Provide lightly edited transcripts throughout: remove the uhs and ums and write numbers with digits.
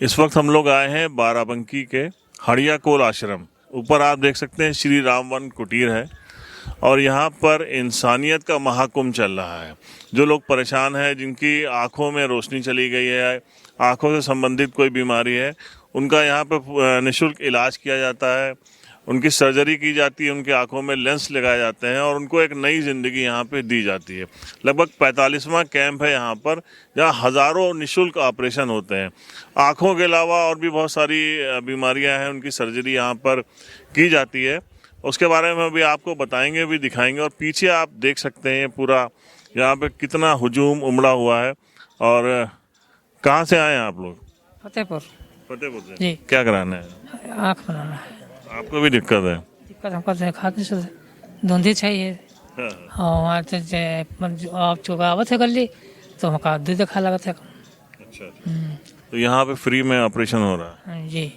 इस वक्त हम लोग आए हैं बाराबंकी के हड़ियाकोल आश्रम। ऊपर आप देख सकते हैं श्री राम वन कुटीर है और यहाँ पर इंसानियत का महाकुंभ चल रहा है। जो लोग परेशान हैं, जिनकी आंखों में रोशनी चली गई है, आंखों से संबंधित कोई बीमारी है, उनका यहाँ पर निःशुल्क इलाज किया जाता है, उनकी सर्जरी की जाती है, उनकी आंखों में लेंस लगाए जाते हैं और उनको एक नई ज़िंदगी यहाँ पे दी जाती है। लगभग 45वां कैंप है यहाँ पर, जहाँ हज़ारों निःशुल्क ऑपरेशन होते हैं। आँखों के अलावा और भी बहुत सारी बीमारियाँ हैं, उनकी सर्जरी यहाँ पर की जाती है। उसके बारे में भी आपको बताएंगे, भी दिखाएंगे। और पीछे आप देख सकते हैं पूरा यहाँ पे कितना हुजूम उमड़ा हुआ है। और कहाँ से आए हैं आप लोग? फतेहपुर से। जी। क्या कराना है? आँख बनाना है। आपको भी दिक्कत है? दिक्कत हमको देखा से धुंधी चाहिए हाँ। और वहाँ से आप चुकावत है कर ली तो हमका दूध देखा लगा था। अच्छा। तो यहाँ पे फ्री में ऑपरेशन हो रहा है? जी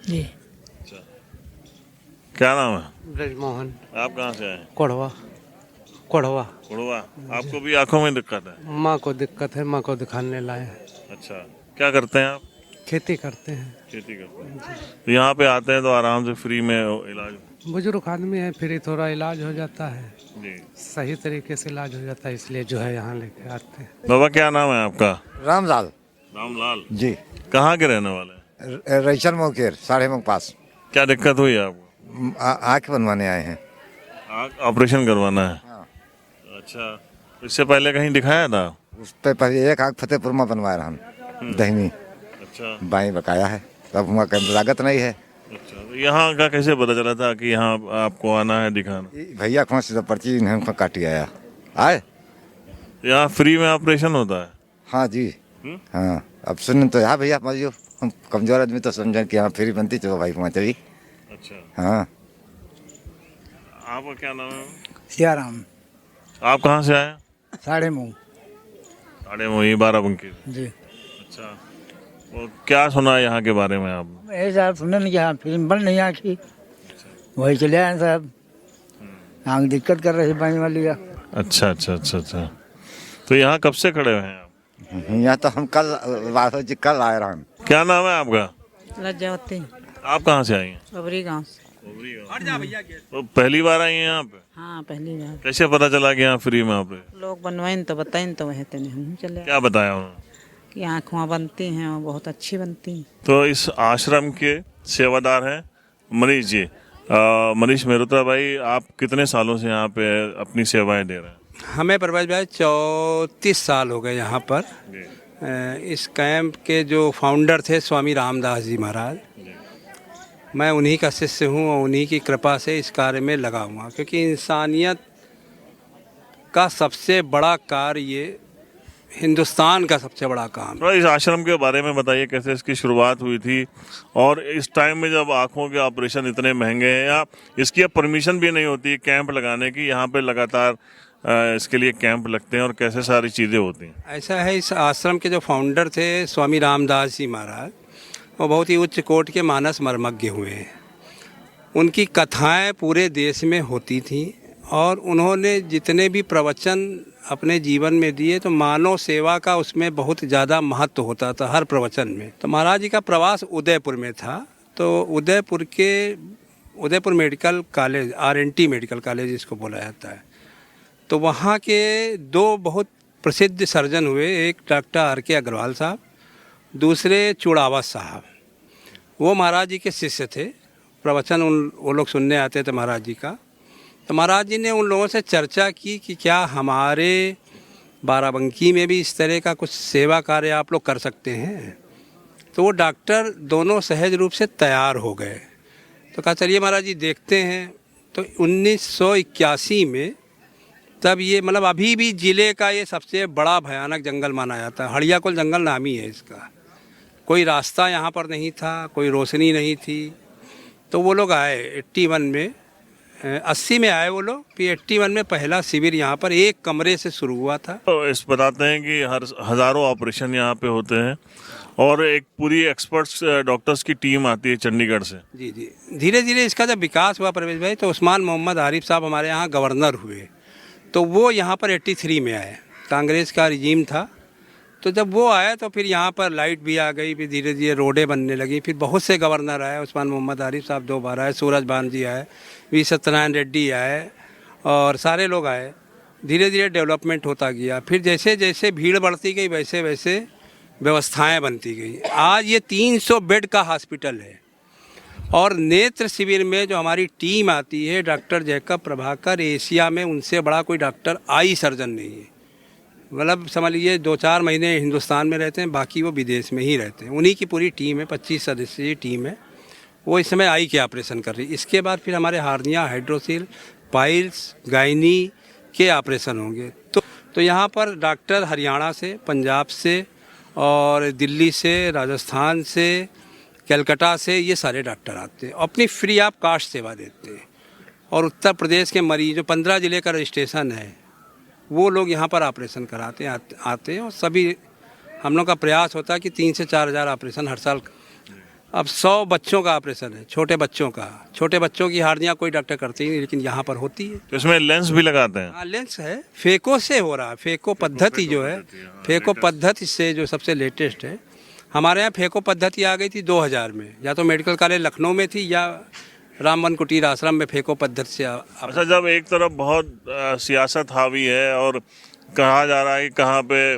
जी। अच्छा। क्या नाम है? ब्रजमोहन। आप कहाँ से आए? कोढ़वा। कुड़वा। आपको भी आंखों में दिक्कत है? माँ को दिक्कत है, माँ को दिखाने लाए। अच्छा। क्या करते हैं आप? खेती करते हैं। खेती करते हैं। तो यहाँ पे आते हैं तो आराम से फ्री में इलाज? बुजुर्ग आदमी है, फिर थोड़ा इलाज हो जाता है, जी। सही तरीके से इलाज हो जाता है, इसलिए जो है यहाँ लेके आते हैं। बाबा क्या नाम है आपका? रामलाल रामलाल जी। कहाँ के रहने वाले हैं? रईचल मोकेर साढ़े मंग पास। क्या दिक्कत हुई है आपको? आँख बनवाने आए हैं। आँख ऑपरेशन करवाना है? हाँ। अच्छा। इससे पहले कहीं दिखाया था? उस पे पहले एक आँख फतेहपुर में बनवाया रहा हम, दहनी अच्छा। बाई बकाया है, तब वहाँ कहीं लागत नहीं है। अच्छा। तो यहाँ का कैसे पता चला था कि यहाँ आपको आना है दिखाना? भैया कौन सी पर्ची इन्हें काटी आया आए। यहाँ फ्री में ऑपरेशन होता है? हाँ जी। हाँ, अब सुन तो यहाँ भैया मजियो, हम कमजोर आदमी तो समझें कि यहाँ फ्री बनती चलो भाई वहाँ चली। अच्छा। हाँ। आपका क्या नाम है? सियाराम। आप कहाँ से आए? साढ़े मुँह। साढ़े मोही बाराबंकी। जी। अच्छा। और क्या सुना यहाँ के बारे में आप? ऐसा सुनने नहीं यहाँ फिल्म बन नहीं आखी, वही चले आए साहब। आँख दिक्कत कर रही बाई वाली का। अच्छा अच्छा अच्छा अच्छा। तो यहाँ कब से खड़े हुए हैं आप? यहाँ तो हम कल आए रहा हम। क्या नाम है आपका? लज्जावती। आप कहाँ से आई हैं? बबरी गांव से। तो पहली बार आई हैं यहाँ पे? हाँ, पहली बार। कैसे पता चला कि यहाँ फ्री में ऑपरेशन? लोग बनवाइन तो बताइन तो वह तेने हम चले आए क्या बताया उन्होंने? कि आँखें बनती हैं और बहुत अच्छी बनती हैं। तो इस आश्रम के सेवादार हैं मनीष जी। मनीष मेहरोत्रा भाई, आप कितने सालों से यहाँ पे अपनी सेवाएं दे रहे हैं? हमें प्रभाष भाई 34 साल हो गए यहाँ पर। इस कैंप के जो फाउंडर थे स्वामी रामदास जी महाराज, मैं उन्हीं का शिष्य हूँ और उन्हीं की कृपा से इस कार्य में लगा हुआ, क्योंकि इंसानियत का सबसे बड़ा कार्य ये हिंदुस्तान का सबसे बड़ा काम। थोड़ा इस आश्रम के बारे में बताइए, कैसे इसकी शुरुआत हुई थी और इस टाइम में जब आँखों के ऑपरेशन इतने महंगे हैं या इसकी अब परमिशन भी नहीं होती कैंप लगाने की, यहाँ पे लगातार इसके लिए कैंप लगते हैं और कैसे सारी चीज़ें होती हैं? ऐसा है, इस आश्रम के जो फाउंडर थे स्वामी रामदास जी महाराज, वो बहुत ही उच्च कोटि के मानस मर्मज्ञ हुए हैं। उनकी कथाएं पूरे देश में होती थीं और उन्होंने जितने भी प्रवचन अपने जीवन में दिए तो मानव सेवा का उसमें बहुत ज़्यादा महत्व होता था हर प्रवचन में। तो महाराज जी का प्रवास उदयपुर में था, तो Udaipur medical college, RNT medical college इसको बोला जाता है, तो वहाँ के दो बहुत प्रसिद्ध सर्जन हुए, एक डॉक्टर RK अग्रवाल साहब, दूसरे चुड़ावत साहब। वो महाराज जी के शिष्य थे, प्रवचन वो लोग सुनने आते थे महाराज जी का। तो महाराज जी ने उन लोगों से चर्चा की कि क्या हमारे बाराबंकी में भी इस तरह का कुछ सेवा कार्य आप लोग कर सकते हैं। तो वो डॉक्टर दोनों सहज रूप से तैयार हो गए। तो कहा चलिए महाराज जी देखते हैं। तो 1981 में तब ये मतलब अभी भी ज़िले का ये सबसे बड़ा भयानक जंगल माना जाता है। हड़ियाकोल जंगल नाम ही है इसका। कोई रास्ता यहाँ पर नहीं था, कोई रोशनी नहीं थी। तो वो लोग आए 81 में, 80 में आए वो लोग, फिर 81 में पहला शिविर यहाँ पर एक कमरे से शुरू हुआ था। तो इस बताते हैं कि हज़ारों ऑपरेशन यहाँ पे होते हैं और एक पूरी एक्सपर्ट्स डॉक्टर्स की टीम आती है चंडीगढ़ से। जी जी। धीरे धीरे इसका जब विकास हुआ प्रवेश भाई, तो उस्मान मोहम्मद आरिफ साहब हमारे यहाँ गवर्नर हुए, तो वो यहाँ पर 83 में आए। कांग्रेस का रिजीम था, तो जब वो आया तो फिर यहाँ पर लाइट भी आ गई, फिर धीरे धीरे रोडें बनने लगी। फिर बहुत से गवर्नर आए, उस्मान मोहम्मद आरिफ साहब 2 बार आए, सूरज भान जी आए, वी सत्यनारायण रेड्डी आए और सारे लोग आए। धीरे धीरे डेवलपमेंट होता गया। फिर जैसे जैसे भीड़ बढ़ती गई वैसे वैसे व्यवस्थाएं बनती गई। आज ये 300 बेड का हॉस्पिटल है और नेत्र शिविर में जो हमारी टीम आती है, डॉक्टर जैकब प्रभाकर, एशिया में उनसे बड़ा कोई डॉक्टर आई सर्जन नहीं है। मतलब समझ लीजिए 2-4 महीने हिंदुस्तान में रहते हैं, बाकी वो विदेश में ही रहते हैं। उन्हीं की पूरी टीम है, 25 सदस्यीय टीम है, वो इस समय आई के ऑपरेशन कर रही है। इसके बाद फिर हमारे हार्निया, हाइड्रोसिल, पाइल्स, गायनी के ऑपरेशन होंगे। तो यहाँ पर डॉक्टर हरियाणा से, पंजाब से और दिल्ली से, राजस्थान से, कलकत्ता से ये सारे डॉक्टर आते हैं, अपनी फ्री ऑफ कास्ट सेवा देते हैं। और उत्तर प्रदेश के मरीज जो 15 जिले का रजिस्ट्रेशन है वो लोग यहाँ पर ऑपरेशन कराते आते हैं। और सभी हम लोग का प्रयास होता है कि 3 से 4 हज़ार ऑपरेशन हर साल। अब 100 बच्चों का ऑपरेशन है, छोटे बच्चों का। छोटे बच्चों की हार्निया कोई डॉक्टर करते ही नहीं, लेकिन यहाँ पर होती है। तो इसमें लेंस भी लगाते हैं? हाँ, लेंस है, फेको से हो रहा है। फेको पद्धति जो है, फेको पद्धति से जो सबसे लेटेस्ट है। हमारे यहाँ फेको पद्धति आ गई थी 2000 में, या तो मेडिकल कॉलेज लखनऊ में थी या रामवन कुटीर आश्रम में फेको पद्धति से। अच्छा, जब एक तरफ बहुत सियासत हावी है और कहा जा रहा है कि कहाँ पे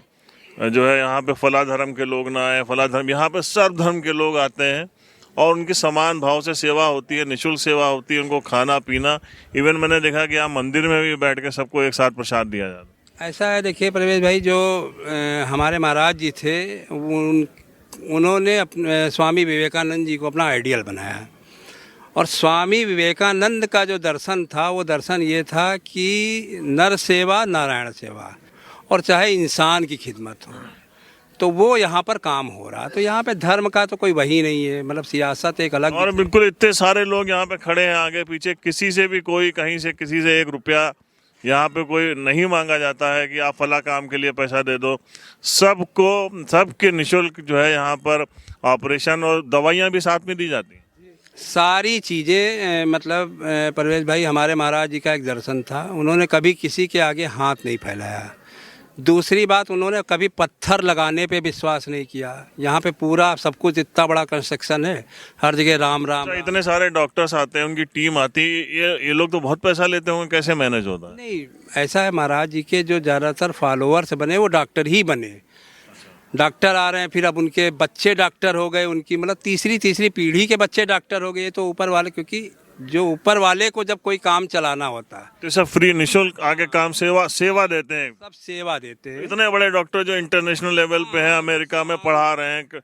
जो है यहाँ पे फला धर्म के लोग ना आए, फला धर्म, यहाँ पे सर्व धर्म के लोग आते हैं और उनकी समान भाव से सेवा होती है, निःशुल्क सेवा होती है, उनको खाना पीना। इवन मैंने देखा कि यहाँ मंदिर में भी बैठ के सबको एक साथ प्रसाद दिया जाता है। ऐसा है, देखिए प्रवेश भाई, जो हमारे महाराज जी थे उन्होंने अपने स्वामी विवेकानंद जी को अपना आइडियल बनाया। और स्वामी विवेकानंद का जो दर्शन था वो दर्शन ये था कि नर सेवा नारायण सेवा, और चाहे इंसान की खिदमत हो। तो वो यहाँ पर काम हो रहा। तो यहाँ पे धर्म का तो कोई वही नहीं है, मतलब सियासत एक अलग। और बिल्कुल इतने सारे लोग यहाँ पे खड़े हैं आगे पीछे, किसी से भी कोई कहीं से किसी से 1 रुपया यहाँ पे कोई नहीं मांगा जाता है कि आप फला काम के लिए पैसा दे दो। सबको, सबके निःशुल्क जो है यहाँ पर ऑपरेशन और दवाइयाँ भी साथ में दी जाती हैं। सारी चीज़ें मतलब परवेज भाई, हमारे महाराज जी का एक दर्शन था, उन्होंने कभी किसी के आगे हाथ नहीं फैलाया। दूसरी बात, उन्होंने कभी पत्थर लगाने पे विश्वास नहीं किया। यहाँ पे पूरा सब कुछ इतना बड़ा कंस्ट्रक्शन है, हर जगह राम राम। अच्छा, इतने सारे डॉक्टर्स आते हैं, उनकी टीम आती है, ये लोग तो बहुत पैसा लेते होंगे, कैसे मैनेज होता है? नहीं, ऐसा है, महाराज जी के जो ज़्यादातर फॉलोअर्स बने वो डॉक्टर ही बने। डॉक्टर आ रहे हैं, फिर अब उनके बच्चे डॉक्टर हो गए, उनकी मतलब तीसरी पीढ़ी के बच्चे डॉक्टर हो गए। तो ऊपर वाले, क्योंकि जो ऊपर वाले को जब कोई काम चलाना होता है तो सब फ्री निःशुल्क आगे काम सेवा देते हैं। सब सेवा देते हैं। इतने बड़े डॉक्टर जो इंटरनेशनल लेवल पे हैं, अमेरिका में पढ़ा रहे हैं,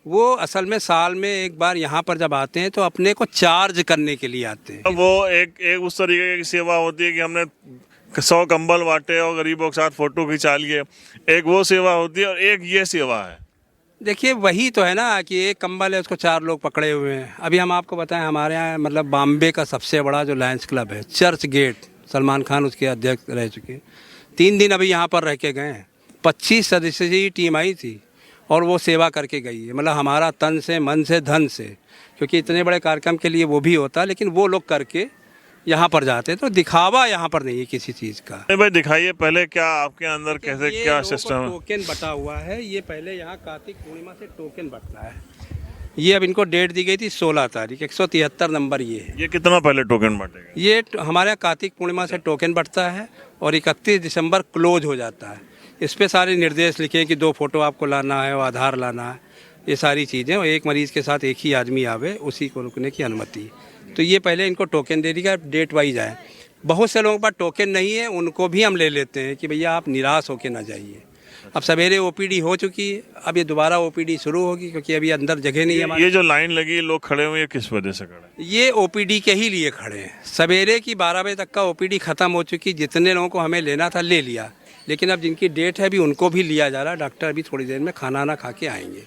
वो असल में साल में एक बार यहाँ पर जब आते हैं तो अपने को चार्ज करने के लिए आते हैं। वो एक उस तरीके की सेवा होती है कि हमने 100 कंबल बांटे और गरीबों के साथ फोटो खिंचा लिए, एक वो सेवा होती है और एक ये सेवा है। देखिए वही तो है ना कि एक कंबल है, उसको 4 लोग पकड़े हुए हैं। अभी हम आपको बताएं, हमारे यहाँ मतलब बॉम्बे का सबसे बड़ा जो लायंस क्लब है, चर्च गेट, सलमान खान उसके अध्यक्ष रह चुके, 3 दिन अभी यहाँ पर रह के गए हैं। 25 सदस्य की टीम आई थी और वो सेवा करके गई है। मतलब हमारा तन से, मन से, धन से, क्योंकि इतने बड़े कार्यक्रम के लिए वो भी होता है, लेकिन वो लोग करके यहाँ पर जाते हैं। तो दिखावा यहाँ पर नहीं है किसी चीज़ का। नहीं भाई, दिखाइए पहले क्या आपके अंदर कैसे क्या सिस्टम है। टोकन बटा हुआ है, ये पहले यहाँ कार्तिक पूर्णिमा से टोकन बटता है। ये अब इनको डेट दी गई थी 16 तारीख, 173 नंबर ये है। ये कितना पहले टोकन बांटेगा? ये हमारे यहाँ कार्तिक पूर्णिमा से टोकन बटता है और 31 दिसंबर क्लोज हो जाता है। इस पर सारे निर्देश लिखे हैं कि 2 फोटो आपको लाना है और आधार लाना है, ये सारी चीज़ें। और एक मरीज़ के साथ एक ही आदमी आवे, उसी को रुकने की अनुमति। तो ये पहले इनको टोकन दे देगा, डेट वाइज आए। बहुत से लोगों के पास टोकन नहीं है, उनको भी हम ले लेते हैं कि भैया आप निराश होकर ना जाइए। अब सवेरे ओपीडी हो चुकी है, अब ये दोबारा ओपीडी शुरू होगी, क्योंकि अभी अंदर जगह नहीं है। ये जो लाइन लगी, लोग खड़े हुए, ये किस वजह से खड़े? ये ओपीडी के ही लिए खड़े हैं। सवेरे की 12 बजे तक का ओपीडी खत्म हो चुकी, जितने लोगों को हमें लेना था ले लिया, लेकिन अब जिनकी डेट है अभी उनको भी लिया जा रहा है। डॉक्टर अभी थोड़ी देर में खाना ना खा के आएंगे।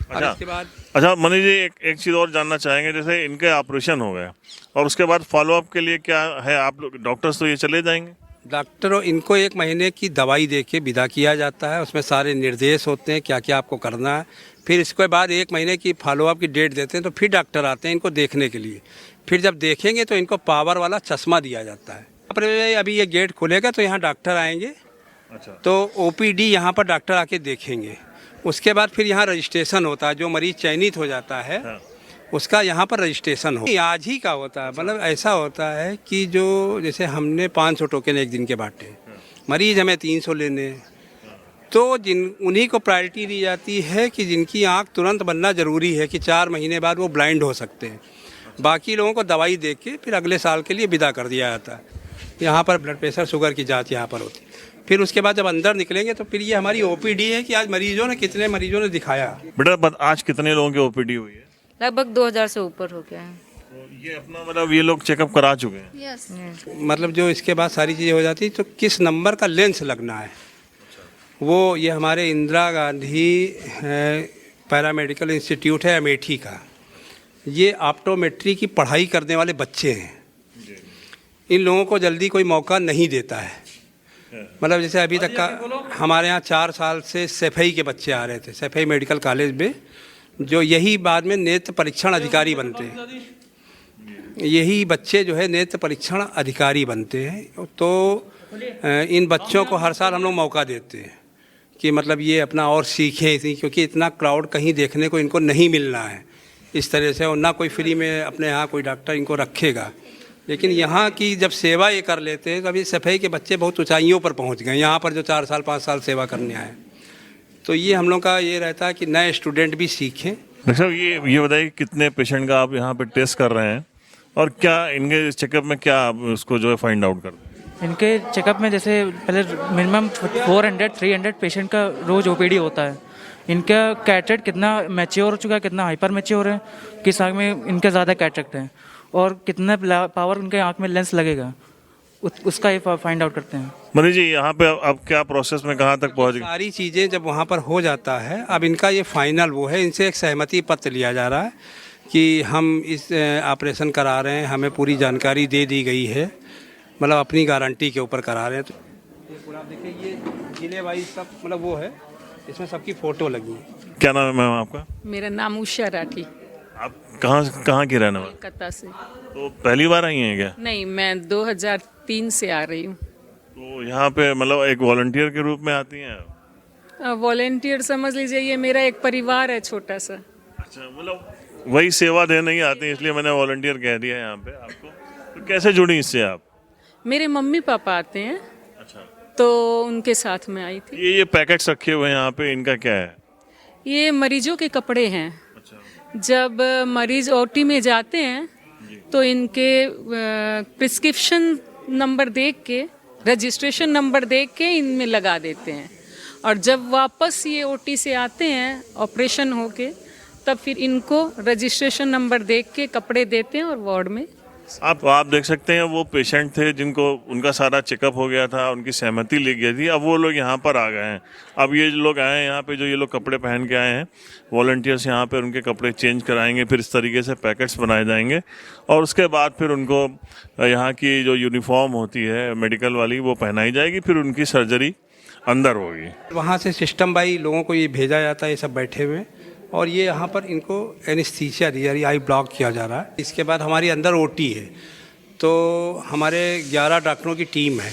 अच्छा, इसके बाद अच्छा मनीष जी, एक चीज़ और जानना चाहेंगे। जैसे इनके ऑपरेशन हो गए और उसके बाद फॉलोअप के लिए क्या है? आप लोग डॉक्टर्स तो ये चले जाएंगे? डॉक्टरों, इनको 1 महीने की दवाई दे के विदा किया जाता है। उसमें सारे निर्देश होते हैं क्या क्या आपको करना है। फिर इसके बाद 1 महीने की फॉलोअप की डेट देते हैं, तो फिर डॉक्टर आते हैं इनको देखने के लिए। फिर जब देखेंगे तो इनको पावर वाला चश्मा दिया जाता है। अभी ये गेट खुलेगा तो यहाँ डॉक्टर आएंगे अच्छा। तो ओपीडी यहाँ पर डॉक्टर आके देखेंगे, उसके बाद फिर यहाँ रजिस्ट्रेशन होता है। जो मरीज चयनित हो जाता है हाँ। उसका यहाँ पर रजिस्ट्रेशन हो। आज ही का होता है, मतलब ऐसा होता है कि जो जैसे हमने 500 टोकन एक दिन के बांटे, मरीज हमें 300 लेने हैं, तो उन्हीं को प्रायोरिटी दी जाती है कि जिनकी आंख तुरंत बनना ज़रूरी है कि 4 महीने बाद वो ब्लाइंड हो सकते हैं। बाकी लोगों को दवाई दे के फिर अगले साल के लिए विदा कर दिया जाता है। यहाँ पर ब्लड प्रेशर, शुगर की जांच यहाँ पर होती है। फिर उसके बाद जब अंदर निकलेंगे तो फिर ये हमारी ओपीडी है कि आज कितने मरीजों ने दिखाया। बेटा आज कितने लोगों की ओपीडी हुई है? लगभग 2000 से ऊपर हो गया है। तो ये अपना मतलब ये लोग चेकअप करा चुके हैं। मतलब जो इसके बाद सारी चीज़ें हो जाती तो किस नंबर का लेंस लगना है वो, ये हमारे इंदिरा गांधी पैरामेडिकल इंस्टीट्यूट है अमेठी का, ये ऑप्टोमेट्री की पढ़ाई करने वाले बच्चे हैं। इन लोगों को जल्दी कोई मौका नहीं देता है। मतलब जैसे अभी तक का हमारे यहाँ 4 साल से सैफई के बच्चे आ रहे थे, सैफई मेडिकल कॉलेज में, जो यही बाद में नेत्र परीक्षण अधिकारी बनते हैं। यही बच्चे जो है नेत्र परीक्षण अधिकारी बनते हैं। तो इन बच्चों को हर साल हम लोग मौका देते हैं कि मतलब ये अपना और सीखें इसी, क्योंकि इतना क्राउड कहीं देखने को इनको नहीं मिलना है इस तरह से, और ना कोई फ्री में अपने यहाँ कोई डॉक्टर इनको रखेगा। लेकिन यहाँ की जब सेवा ये कर लेते हैं, कभी सफाई के बच्चे बहुत ऊंचाइयों पर पहुँच गए यहाँ पर, जो 4 साल 5 साल सेवा करने आए। तो ये हम लोग का ये रहता है कि नए स्टूडेंट भी सीखें। डॉक्टर साहब ये बताइए कितने पेशेंट का आप यहाँ पे टेस्ट कर रहे हैं और क्या इनके चेकअप में क्या आप उसको जो है फाइंड आउट करते हैं? इनके चेकअप में जैसे पहले मिनिमम 400-300 पेशेंट का रोज ओपीडी होता है। इनका कैटरेक्ट कितना मैच्योर हो चुका है, कितना हाइपर मैच्योर है, किस आँख में इनके ज़्यादा कैटरेक्ट है और कितना पावर उनके आँख में लेंस लगेगा, उसका ये फाइंड आउट करते हैं। मनीष जी यहाँ पे अब क्या प्रोसेस में कहाँ तक पहुँच गए? सारी चीज़ें जब वहाँ पर हो जाता है, अब इनका ये फाइनल वो है, इनसे एक सहमति पत्र लिया जा रहा है कि हम इस ऑपरेशन करा रहे हैं, हमें पूरी जानकारी दे दी गई है, मतलब अपनी गारंटी के ऊपर करा रहे हैं। तो ये पूरा देखिए, ये जिले वाइज सब मतलब वो है, इसमें सबकी फ़ोटो लगी है। क्या नाम है मैम आपका? मेरा नाम उषा राठी। आप कहाँ की रहने वाले? कलकत्ता से। तो पहली बार आई हैं क्या? नहीं, मैं 2003 से आ रही हूँ। तो यहाँ पे मतलब एक वॉलंटियर के रूप में आती हैं? वॉलेंटियर समझ लीजिए, ये मेरा एक परिवार है छोटा सा। अच्छा, मतलब वही सेवा देने ही आती हैं, इसलिए मैंने वॉलंटियर कह दिया यहाँ पे आपको। तो कैसे जुड़ी इससे आप? मेरे मम्मी पापा आते हैं। अच्छा। तो उनके साथ में आई थी। ये पैकेट्स रखे हुए हैं यहाँ पे, इनका क्या है? ये मरीजों के कपड़े हैं। अच्छा। जब मरीज ओटी में जाते हैं तो इनके प्रिस्क्रिप्शन नंबर देख के, रजिस्ट्रेशन नंबर देख के इनमें लगा देते हैं, और जब वापस ये ओटी से आते हैं ऑपरेशन होके, तब फिर इनको रजिस्ट्रेशन नंबर देख के कपड़े देते हैं और वार्ड में। आप देख सकते हैं वो पेशेंट थे जिनको उनका सारा चेकअप हो गया था, उनकी सहमति ली गई थी, अब वो लोग यहाँ पर आ गए हैं। अब ये लोग आए हैं यहाँ पे, जो ये लोग कपड़े पहन के आए हैं, वॉलंटियर्स यहाँ पे उनके कपड़े चेंज कराएंगे, फिर इस तरीके से पैकेट्स बनाए जाएंगे और उसके बाद फिर उनको यहाँ की जो यूनिफॉर्म होती है मेडिकल वाली वो पहनाई जाएगी, फिर उनकी सर्जरी अंदर होगी। वहाँ से सिस्टम बाई लोगों को ये भेजा जाता है, ये सब बैठे हुए, और ये यहाँ पर इनको एनेस्थीसिया दी जा रही है, आई ब्लॉक किया जा रहा है। इसके बाद हमारी अंदर ओटी है, तो हमारे 11 डॉक्टरों की टीम है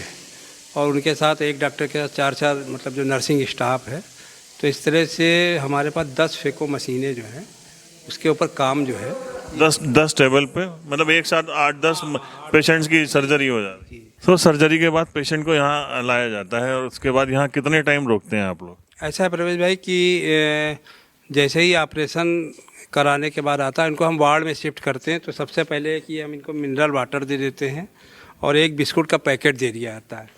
और उनके साथ एक डॉक्टर के साथ 4 मतलब जो नर्सिंग स्टाफ है। तो इस तरह से हमारे पास 10 फेको मशीनें जो हैं, उसके ऊपर काम जो है 10 टेबल पे, मतलब एक साथ 8-10 पेशेंट्स की सर्जरी हो जाती है। तो सर्जरी के बाद पेशेंट को यहाँ लाया जाता है और उसके बाद यहाँ कितने टाइम रोकते हैं आप लोग? ऐसा है प्रवेश भाई कि जैसे ही ऑपरेशन कराने के बाद आता है, इनको हम वार्ड में शिफ्ट करते हैं। तो सबसे पहले कि हम इनको मिनरल वाटर दे देते हैं और एक बिस्कुट का पैकेट दे दिया जाता है।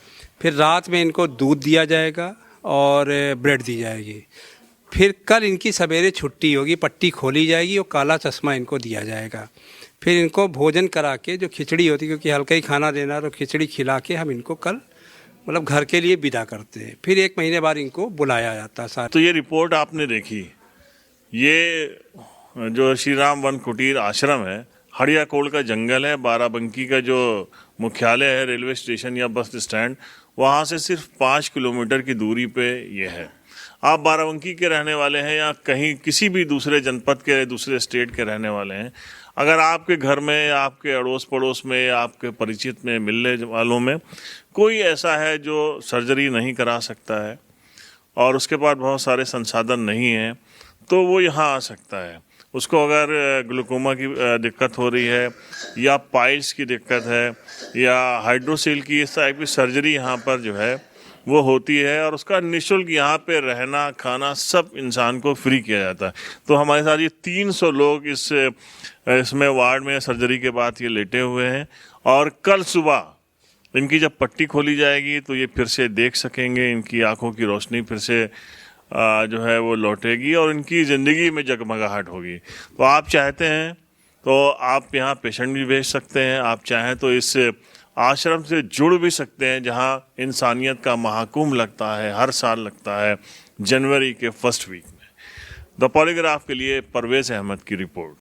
फिर रात में इनको दूध दिया जाएगा और ब्रेड दी जाएगी। फिर कल इनकी सवेरे छुट्टी होगी, पट्टी खोली जाएगी और काला चश्मा इनको दिया जाएगा। फिर इनको भोजन करा के, जो खिचड़ी होती है, क्योंकि हल्का ही खाना देना, तो खिचड़ी खिला के हम इनको कल मतलब घर के लिए विदा करते हैं। फिर 1 महीने बाद इनको बुलाया जाता है। तो ये रिपोर्ट आपने देखी, ये जो श्री राम वन कुटीर आश्रम है, हड़ियाकोल का जंगल है, बाराबंकी का जो मुख्यालय है, रेलवे स्टेशन या बस स्टैंड, वहाँ से सिर्फ 5 किलोमीटर की दूरी पे ये है। आप बाराबंकी के रहने वाले हैं या कहीं किसी भी दूसरे जनपद के, दूसरे स्टेट के रहने वाले हैं, अगर आपके घर में या आपके अड़ोस पड़ोस में या आपके परिचित में, मिलने वालों में कोई ऐसा है जो सर्जरी नहीं करा सकता है और उसके पास बहुत सारे संसाधन नहीं हैं, तो वो यहाँ आ सकता है। उसको अगर ग्लूकोमा की दिक्कत हो रही है या पाइल्स की दिक्कत है या हाइड्रोसील की, इस टाइप की सर्जरी यहाँ पर जो है वो होती है और उसका निःशुल्क यहाँ पे रहना खाना सब इंसान को फ्री किया जाता है। तो हमारे साथ ये 300 लोग इसमें वार्ड में सर्जरी के बाद ये लेटे हुए हैं और कल सुबह इनकी जब पट्टी खोली जाएगी तो ये फिर से देख सकेंगे, इनकी आंखों की रोशनी फिर से जो है वो लौटेगी और इनकी ज़िंदगी में जगमगाहट होगी। तो आप चाहते हैं तो आप यहाँ पेशेंट भी भेज सकते हैं, आप चाहें तो इस आश्रम से जुड़ भी सकते हैं जहाँ इंसानियत का महाकुंभ लगता है, हर साल लगता है जनवरी के फर्स्ट वीक में। द पॉलीग्राफ के लिए परवेज़ अहमद की रिपोर्ट।